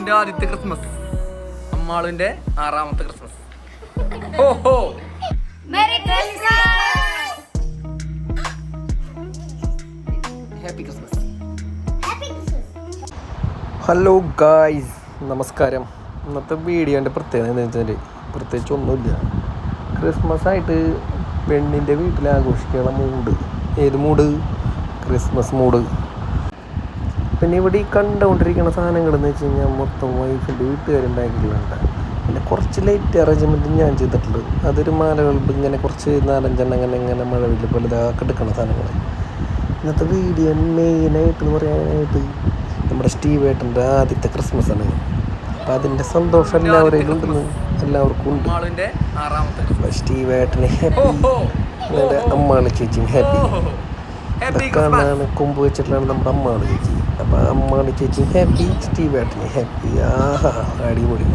അമ്മാളുവിന്റെ ആദ്യത്തെ Christmas, അമ്മാളുവിന്റെ 6ാമത്തെ Christmas. ഓഹോ, happy Christmas. Hello guys, നമസ്കാരം. ഇന്നത്തെ വീഡിയോൻ്റെ പ്രത്യേകത എന്താണെന്ന് വെച്ചാൽ പ്രത്യേകിച്ച് ഒന്നുമില്ല. ക്രിസ്മസ് ആയിട്ട് പെണ്ണിൻ്റെ വീട്ടിൽ ആഘോഷിക്കാനുള്ള മൂഡ്. ഏത് മൂഡ്? Christmas mood. പിന്നെ ഇവിടെ ഈ കണ്ടുകൊണ്ടിരിക്കുന്ന സാധനങ്ങളെന്ന് വെച്ച് കഴിഞ്ഞാൽ മൊത്തം വൈഫിൻ്റെ വീട്ടുകാരുണ്ടാക്കിയിട്ടുണ്ട്. പിന്നെ കുറച്ച് ലൈറ്റ് അറേഞ്ച്മെൻറ്റ് ഞാൻ ചെയ്തിട്ടുള്ളൂ. അതൊരു മാലകൾക്ക് ഇങ്ങനെ കുറച്ച് 4-5 ഇങ്ങനെ മഴവില്ല പോലെ ഇതാക്കി എടുക്കുന്ന സാധനങ്ങൾ. ഇന്നത്തെ വീഡിയോ മെയിനായിട്ട് പറയാനായിട്ട് നമ്മുടെ സ്റ്റീവ് ഏട്ടൻ്റെ ആദ്യത്തെ ക്രിസ്മസ് ആണ്. അപ്പം അതിൻ്റെ സന്തോഷം എല്ലാവരെയും ഉണ്ടെന്ന് എല്ലാവർക്കും ഉണ്ട്. സ്റ്റീവ് ഏട്ടന് ഹാപ്പി, എൻ്റെ അമ്മാളി ചേച്ചിയും ഹാപ്പി. ഇതൊക്കെയാണ് കൊമ്പ് വെച്ചിട്ടുള്ളതാണ് നമ്മുടെ അമ്മാളി ചേച്ചി. അപ്പം അമ്മാളി ചേച്ചിയും ഹാപ്പി, സ്റ്റീവ് ഏട്ടന് ഹാപ്പി. ആഹാ, അടിപൊളി.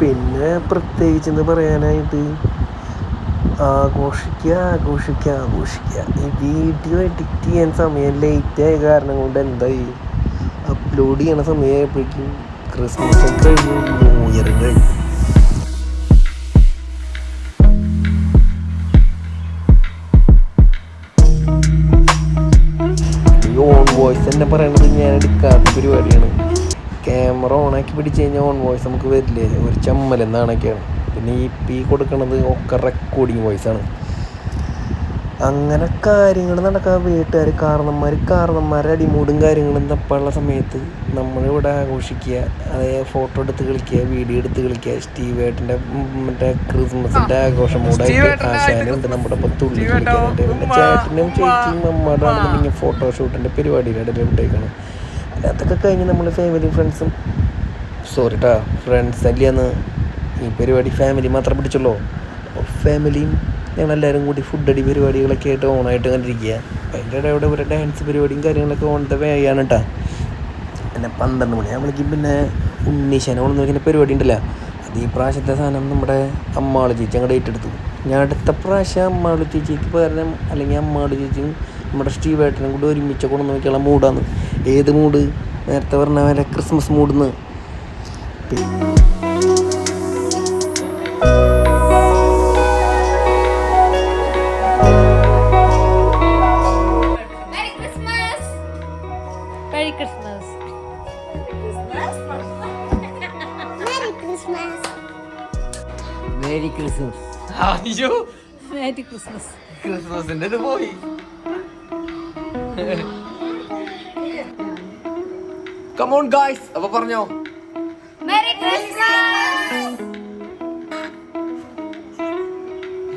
പിന്നെ പ്രത്യേകിച്ചെന്ന് പറയാനായിട്ട് ആഘോഷിക്കുക. ഈ വീഡിയോ എഡിറ്റ് ചെയ്യാൻ സമയം ലേറ്റായ കാരണം കൊണ്ട് എന്തായി, അപ്ലോഡ് ചെയ്യണ സമയമായപ്പോഴേക്കും ക്രിസ്മസും കഴിഞ്ഞു, ന്യൂ ഇയറും കഴിഞ്ഞു. ഈ ഓൺ വോയിസ് തന്നെ പറയണത് ഞാൻ എടുക്കാത്ത പരിപാടിയാണ്. ക്യാമറ ഓണാക്കി പിടിച്ച് കഴിഞ്ഞാൽ ഓൺ വോയിസ് നമുക്ക് വരില്ലേ, ഒരു ചമ്മലെന്നാണൊക്കെയാണ്. പിന്നെ ഈ കൊടുക്കണത് ഒക്കെ റെക്കോർഡിങ് വോയിസാണ്. അങ്ങനെ കാര്യങ്ങൾ നടക്കാൻ കാരണന്മാരെ അടിമൂടും കാര്യങ്ങളും തപ്പാനുള്ള സമയത്ത് നമ്മളിവിടെ ആഘോഷിക്കുക, അതായത് ഫോട്ടോ എടുത്ത് കളിക്കുക, വീഡിയോ എടുത്ത് കളിക്കുക. സ്റ്റീവ് ഏട്ടൻ്റെ മറ്റേ ക്രിസ്മസിൻ്റെ ആഘോഷം മൂടായിട്ട് ആശാനുണ്ട് നമ്മുടെ ഒപ്പം തുള്ളി കളിക്കാനായിട്ട്. പിന്നെ ചേട്ടനും ചേച്ചിയും അമ്മമാരാണെന്നുണ്ടെങ്കിൽ ഫോട്ടോഷൂട്ടിൻ്റെ പരിപാടിയിലാണ് ഇവിടേക്കാണ്. അതൊക്കെ കഴിഞ്ഞ് നമ്മൾ ഫാമിലി ഫ്രണ്ട്സും ഫ്രണ്ട്സ് അല്ലെന്ന് ഈ പരിപാടി ഫാമിലി മാത്രം പിടിച്ചുള്ളൂ. ഫാമിലിയും ഞങ്ങളെല്ലാവരും കൂടി ഫുഡ് അടി പരിപാടികളൊക്കെ ആയിട്ട് ഓണായിട്ട് കണ്ടിരിക്കുക. അതിൻ്റെ ഇടയുടെ ഒരു ഡാൻസ് പരിപാടിയും കാര്യങ്ങളൊക്കെ ഓണത്തെ വേയാണ് കേട്ടോ. പിന്നെ 12 മണിയാകുമ്പോഴേക്കും പിന്നെ ഉണ്ണീശാന ഓണം നോക്കുന്ന പരിപാടി ഉണ്ടല്ലോ. അത് ഈ പ്രാവശ്യത്തെ സാധനം നമ്മുടെ അമ്മാളി ചേച്ചി അങ്ങോട്ട് ഏറ്റെടുത്തു. ഞാൻ അടുത്ത പ്രാവശ്യം അമ്മാളി ചേച്ചിക്ക് പകരം അല്ലെങ്കിൽ അമ്മാളി ചേച്ചിയും നമ്മുടെ സ്റ്റീവ് ഏട്ടനും കൂടി ഒരുമിച്ച് കൊണ്ട് നോക്കിയുള്ള മൂഡാണ്. ഏത് മൂഡ്? നേരത്തെ പറഞ്ഞ പോലെ ക്രിസ്മസ് മൂഡെന്ന്. ക്രിസ്മസിന്റെ ഇത് പോയി. Come on guys, അപ്പൊ പറഞ്ഞോ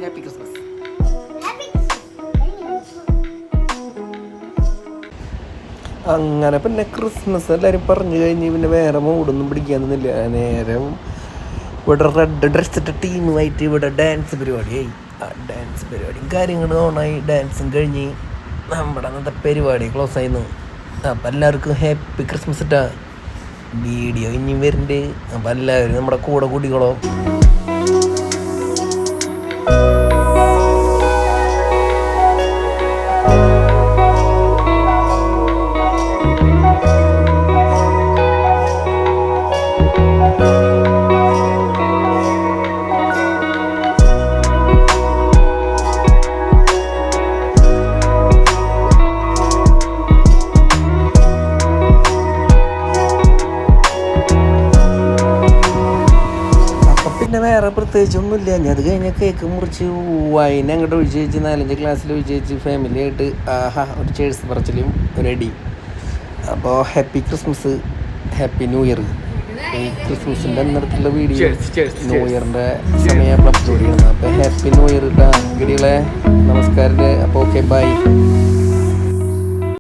ഹാപ്പി ക്രിസ്മസ്. അങ്ങനെ പിന്നെ ക്രിസ്മസ് എല്ലാവരും പറഞ്ഞു കഴിഞ്ഞ് പിന്നെ വേറെ മൂടൊന്നും പിടിക്കാനൊന്നുമില്ല. നേരം ഇവിടെ റെഡ് ഡ്രസ് ഇട്ട ടീമുമായിട്ട് ഇവിടെ ഡാൻസ് പരിപാടിയായി. ആ ഡാൻസ് പരിപാടിയും കാര്യങ്ങളും ഓണായി. ഡാൻസും കഴിഞ്ഞ് നമ്മുടെ അന്നത്തെ പരിപാടി ക്ലോസ് ആയിരുന്നു. അപ്പം എല്ലാവർക്കും ഹാപ്പി ക്രിസ്മസ് ഇട്ടാ. വീഡിയോ ഇനിയും വരുന്നുണ്ട്. അപ്പം എല്ലാവരും നമ്മുടെ കൂടെ കൂടികളോ. വേറെ പ്രത്യേകിച്ചൊന്നുമില്ല. ഞാൻ അത് കഴിഞ്ഞ കേക്ക് മുറിച്ച് വൈൻ അങ്ങോട്ട് ഒഴിച്ച് വെച്ച് 4-5 ഗ്ലാസ്സിൽ ഒഴിച്ച് വെച്ച് ഫാമിലി ആയിട്ട് ഒരു ചേഴ്സ് പറച്ചിലും റെഡി. അപ്പോൾ happy Christmas, happy new year. ഈ ക്രിസ്മസിൻ്റെ അന്നേരത്തുള്ള വീഡിയോ ന്യൂ ഇയറിൻ്റെ സമയം അപ്ലോഡ് ചെയ്യണം. അപ്പോൾ ഹാപ്പി ന്യൂ ഇയർ കേട്ടോ ഗടികളെ. നമസ്കാരം. അപ്പോൾ ഓക്കെ, ബൈ.